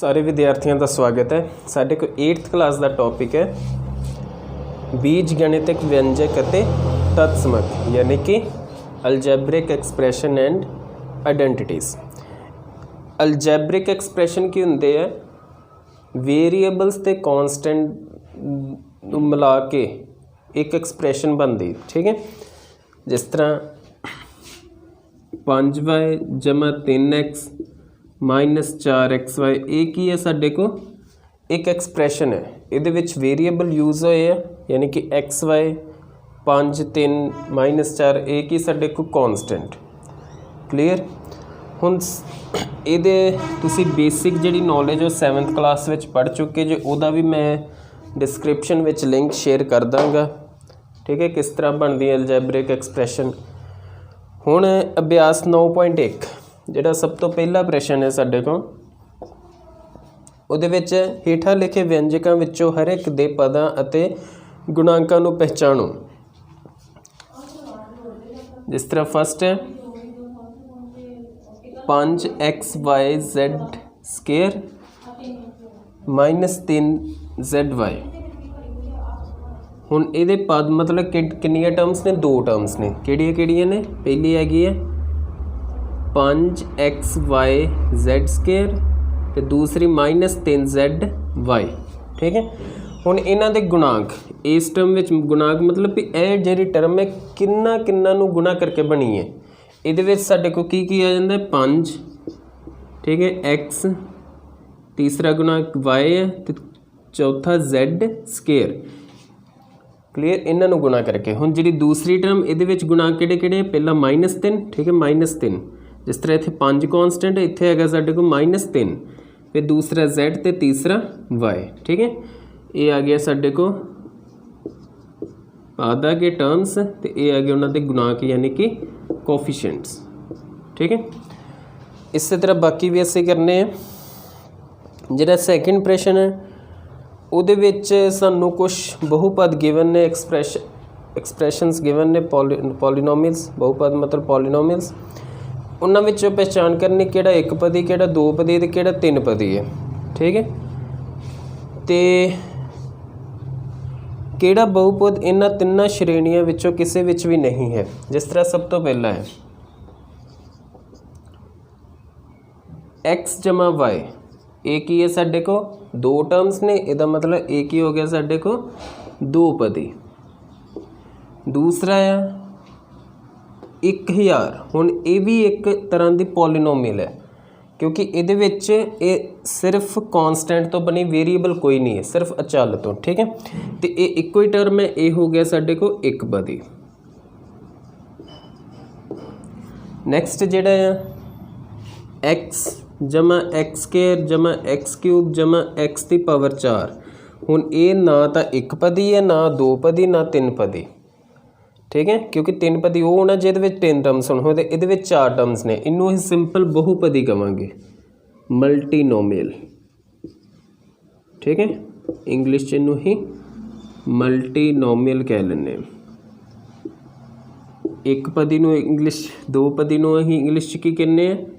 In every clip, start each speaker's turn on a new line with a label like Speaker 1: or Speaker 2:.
Speaker 1: सारे विद्यार्थियों का स्वागत है। साढ़े को 8th क्लास का टॉपिक है बीज गणितिक व्यंजक ਅਤੇ तत्समक यानी कि अलजैब्रिक एक्सप्रैशन एंड आइडेंटिटीज़। अलजैब्रिक एक्सप्रैशन की होंगे है वेरीएबल्स ते कॉन्सटेंट मिला के एक एक्सप्रैशन बनती, ठीक है। जिस तरह 5y जमा 3x माइनस 4xy एक ही है साढ़े को एक एक्सप्रैशन है। ये वेरीएबल यूज़ होए है यानी कि xy 5 3 माइनस 4 एक ही साढ़े को कॉन्सटेंट। क्लीयर। हुण ये तुसी बेसिक जी नॉलेज हो 7th क्लास में पढ़ चुके जो उदा भी मैं डिस्क्रिप्शन में लिंक शेयर कर दाँगा, ठीक है, किस तरह बनती है अलजैब्रिक एक्सप्रैशन। हुण अभ्यास 9.1 जिहड़ा सब तो पहला प्रश्न है साडे को उहदे विच हेठां लिखे व्यंजकां विचों हर एक दे पदां अते गुणांकां नूं पहचाणो। जिस तरह फस्ट है 5xyz स्केयर माइनस 3zy। हुण इहदे पद मतलब कितनियां टर्म्स ने? 2 टर्म्स ने। किहड़ियां ने? पहली हैगी है 5xyz स्केयर तो दूसरी माइनस 3zy, ठीक है। हुण इन्हां दे गुणांक इस टर्म में गुणांक मतलब भी यह जी टर्म है किन्ना किन्ना नूं गुणा करके बनी है। ये साडे को की आ जाता है 5, ठीक है, x तीसरा गुणांक y है तो चौथा z स्केयर। क्लीयर। इन्हां नूं गुणा करके हुण जी दूसरी टर्म ये गुणांक किहड़े-किहड़े पहला -3, ठीक है, -3। जिस तरह इत्थे 5 कॉन्सटेंट है, इत्थे हैगा साडे को -3, फिर दूसरा z ते तीसरा y, ठीक है। ये आ गया साडे को आधा के टर्म्स तो ये आ गया उन्होंने गुणांक यानी कि कोफिशिएंट्स, ठीक है। इस तरह बाकी भी ऐसे करने हैं। जिहड़ा सैकेंड प्रश्न है उहदे विच सानू कुछ बहुपद गिवन ने एक्सप्रैशनस गिवन ने पॉलीनोमियल्स बहुपद मतलब पॉलीनोमियल्स उन्हां विचों पहचान करनी किहड़ा एक पदी किहड़ा दो पदी ते किहड़ा 3 पदी है, ठीक है। तो किहड़ा बहुपद इन्हां तिन्नां श्रेणियां विचों किसी विच भी नहीं है। जिस तरह सब तो पहला है x जमा y एक ही है साडे को 2 टर्म्स ने, इहदा मतलब एक ही हो गया साडे को 2 पदी। दूसरा है 1000। हुण ये भी एक तरह की पॉलीनोमियल है क्योंकि इहदे विच ये सिर्फ कॉन्सटेंट तो बनी वेरीएबल कोई नहीं है, सिर्फ अचल तो, ठीक है। तो ये इको ही टर्म है, ये हो गया साडे को एक पदी। नैक्सट जिहड़ा है x जमा x स्केयर जमा x क्यूब जमा x की पावर 4। हुण ये ना तो एक पदी है ना 2 पदी ना 3 पदी, ठीक है, क्योंकि 3 पदी वो होना जिहदे 3 टर्म्स होने ये 4 टर्म्स ने। इनू ही सिंपल बहुपदी कहांगे मल्टीनोमियल, ठीक है। इंग्लिश च इनू ही मल्टीनोमियल कह लें। एक पदी नू इंग्लिश 2 पदी नू असीं इंग्लिश च की कहने हैं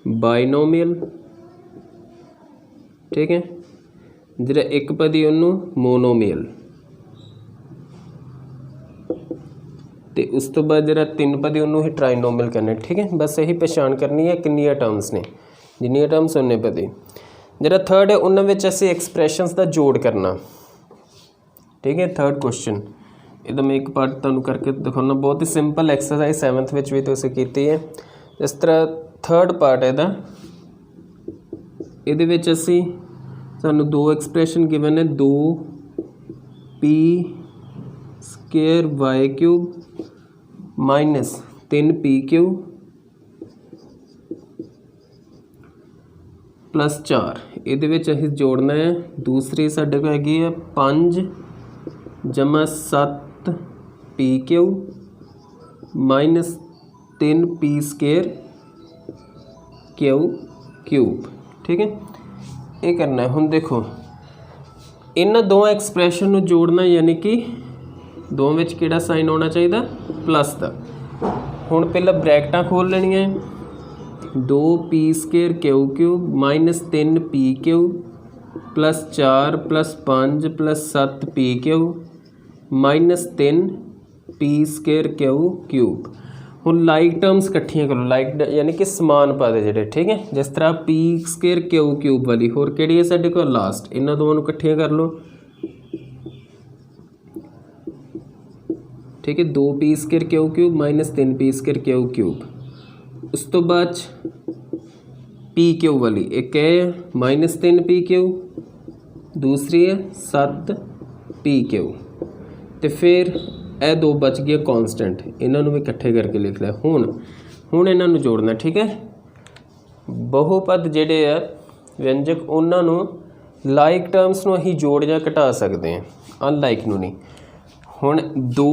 Speaker 1: बाइनोमियल, ठीक है। जिहड़ा एक पदी उन्होंने मोनोमियल तो उस तो बाद जरा 3 पदी उन्होंने ही ट्राइनोमियल करने, ठीक है। बस यही पहचान करनी है कितनियां टर्म्स ने, जिन्नियां टर्म्स उन्ने पदी। जरा थर्ड है उन्होंने असीं एक्सप्रैशनस का जोड़ करना, ठीक है। थर्ड क्वेश्चन इहदा मैं एक पार्ट तुहानूं करके दिखाना, बहुत ही सिंपल एक्सरसाइज 7th विच भी तुसीं कीती है। इस तरह थर्ड पार्ट है इहदे विच असीं सानू 2 एक्सप्रैशन गिवन है 2p square y cube minus 3p cube plus 4। इहदे विच असीं जोड़ना है दूसरी साडे को हैगी है 5 जमा 7p cube minus 3p square cube, ठीक है। ये करना है। हुण देखो इन्हां 2 एक्सप्रैशन नूं जोड़ना यानी कि 2 विच किहड़ा साइन होना चाहिए प्लस का। हुण पहला ब्रैकटां खोल लेनियां 2p² Q cube minus 3p cube plus 4 plus 5 plus 7p cube minus 3p² Q cube. ਹੁਣ ਲਾਈਕ ਟਰਮਸ ਇਕੱਠੀਆਂ ਕਰੋ, ਲਾਈਕ ਯਾਨੀ ਕਿ ਸਮਾਨ ਪਦ ਜਿਹੜੇ, ਠੀਕ ਹੈ। ਜਿਸ ਤਰ੍ਹਾਂ p² ਕਿਊ ਕਿਊਬ ਵਾਲੀ, ਹੋਰ ਕਿਹੜੀ ਹੈ ਸਾਡੇ ਕੋਲ ਲਾਸਟ, ਇਹਨਾਂ ਦੋਵਾਂ ਨੂੰ ਇਕੱਠੀਆਂ ਕਰ ਲਓ, ठीक है। 2p² ਕਿਊ ਕਿਊਬ ਮਾਈਨਸ 3p² ਕਿਊ ਕਿਊਬ। ਉਸ ਤੋਂ ਬਾਅਦ p ਕਿਊ ਵਾਲੀ ਇੱਕ ਹੈ ਮਾਈਨਸ 3p ਕਿਊ, ਦੂਸਰੀ ਹੈ 7p ਕਿਊ, ਤੇ ਫਿਰ ਇਹ ਦੋ ਬਚ ਗਏ ਕਾਂਸਟੈਂਟ, ਇਹਨਾਂ ਨੂੰ ਵੀ ਇਕੱਠੇ ਕਰਕੇ ਲਿਖ ਲਿਆ। ਹੁਣ ਇਹਨਾਂ ਨੂੰ ਜੋੜਨਾ, ਠੀਕ ਹੈ। ਬਹੁਪਦ ਜਿਹੜੇ ਆ ਵਿਅੰਜਕ ਉਹਨਾਂ ਨੂੰ ਲਾਈਕ ਟਰਮਸ ਨੂੰ ਅਸੀਂ ਜੋੜ ਜਾਂ ਘਟਾ ਸਕਦੇ ਹਾਂ, ਅਨਲਾਈਕ ਨੂੰ ਨਹੀਂ। ਹੁਣ 2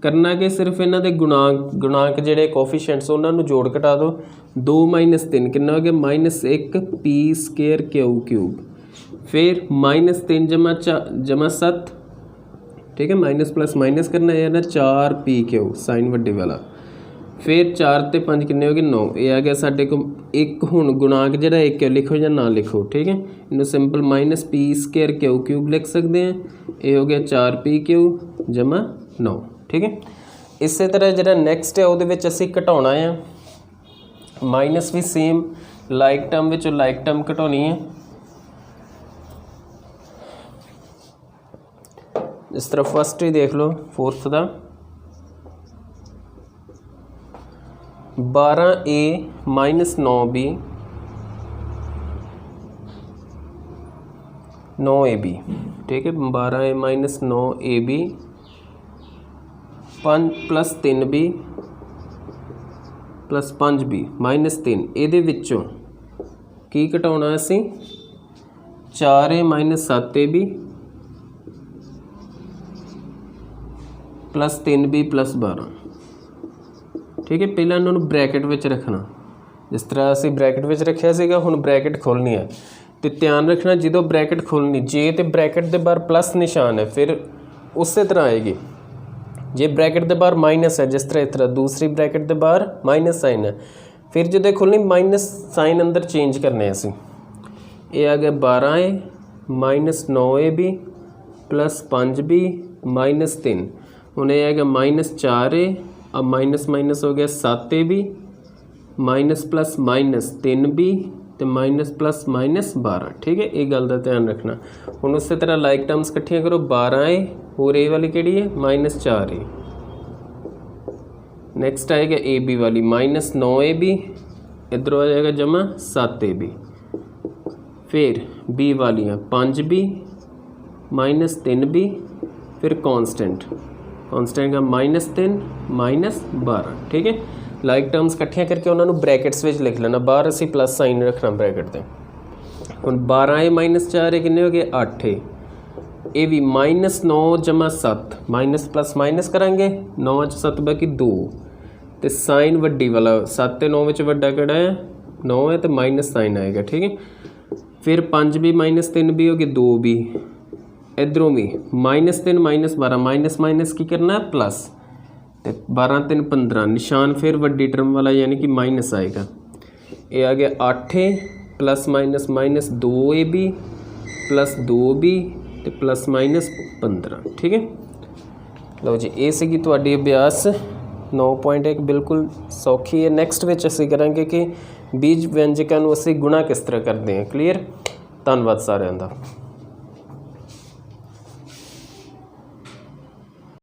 Speaker 1: ਕਰਨਾ ਕਿ ਸਿਰਫ ਇਹਨਾਂ ਦੇ ਗੁਣਾਂਕ ਜਿਹੜੇ ਕੋਫੀਸ਼ੀਐਂਟਸ ਉਹਨਾਂ ਨੂੰ ਜੋੜ ਘਟਾ ਦਿਓ। 2 ਮਾਈਨਸ 3 ਕਿੰਨਾ ਹੋ ਗਿਆ, ਮਾਈਨਸ 1p² ਕਿਊ ਕਿਊਬ, ਫਿਰ ਮਾਈਨਸ 3 ਜਮਾ 7, ठीक है। माइनस प्लस माइनस करना है ना, 4p क्यू साइन वड्डे वाला, फिर 4 ते 5 किन्ने हो गए 9। ये आ गया साढ़े को एक, हुण गुणांक जिहड़ा एक लिखो या ना लिखो, ठीक है। इन्हूं simple minus p² q cube लिख सकते हैं। ये हो गया 4p क्यू जमा 9, ठीक है। इस तरह जिहड़ा नैक्सट है उहदे विच असीं घटाउणा है, माइनस भी सेम लाइक टर्म विचों लाइक टर्म घटाउणी है। इस तरह फर्स्ट ही देख लो, फोर्थ का 12a माइनस 9b 9ab, ठीक है। 12a minus 9ab 5 plus 3b plus 5b minus 3। ਇਹਦੇ ਵਿੱਚੋਂ ਕੀ ਘਟਾਉਣਾ ਅਸੀਂ, 4a minus 7ab plus 3b plus 12, ठीक है। पहले इन्होंने ब्रैकेट में रखना, जिस तरह असी ब्रैकेट में रखा सीगा, हुण ब्रैकेट खोलनी है। तो ध्यान रखना जो ब्रैकेट खोलनी, जे तो ब्रैकेट के बाहर प्लस निशान है फिर उस तरह आएगी। जे ब्रैकेट के बाहर माइनस है, जिस तरह इस तरह दूसरी ब्रैकेट के बाहर माइनस साइन है, फिर जो खोलनी माइनस साइन अंदर चेंज करने असी। ये आ गया 12a minus 9ab plus 5b minus 3। ਹੁਣ ਇਹ ਹੈਗਾ माइनस 4a, अब माइनस माइनस हो गया 7ab minus plus minus 3b तो माइनस प्लस माइनस 12, ठीक है। ये गल का ध्यान रखना। ਹੁਣ उस तरह लाइक टर्म्स इकट्ठियां करो, 12a और ए वाली केड़ी है माइनस 4a, नैक्सट आएगा ab वाली माइनस 9ab, इधरों आ जाएगा जमा 7ab, फिर b वालियाँ 5b माइनस 3b, फिर कांस्टेंट का माइनस 3 माइनस 12, ठीक है। लाइक टर्म्स इकट्ठियां करके उन्होंने ब्रैकेट्स में लिख लेना, बाहर असी प्लस साइन रखना ब्रैकेट से। हम 12a माइनस 4a किन्ने हो गए 8a, ये भी माइनस 9 जमा 7, माइनस प्लस माइनस करांगे, 9 7 बाकी 2, तो साइन वड्डी वाला 7 ते 9 में वड्डा किहड़ा है 9 है, तो माइनस साइन आएगा, ठीक है। फिर 5b माइनस 3b हो गए 2b, इधरों भी माइनस 3 माइनस 12, माइनस माइनस की करना है प्लस, तो 12 3 15, निशान फिर वड्डी टर्म वाला यानी कि माइनस आएगा। ये आ गया 8a plus minus minus 2ab plus 2b तो प्लस माइनस 15, ठीक है। लो जी, ये सी तुहाडी अभ्यास 9.1 बिल्कुल सौखी है। नैक्सट में असीं करांगे कि बीज व्यंजकां नूं असीं गुणा किस तरह करते हैं। क्लीयर, धन्नवाद सारिआं दा।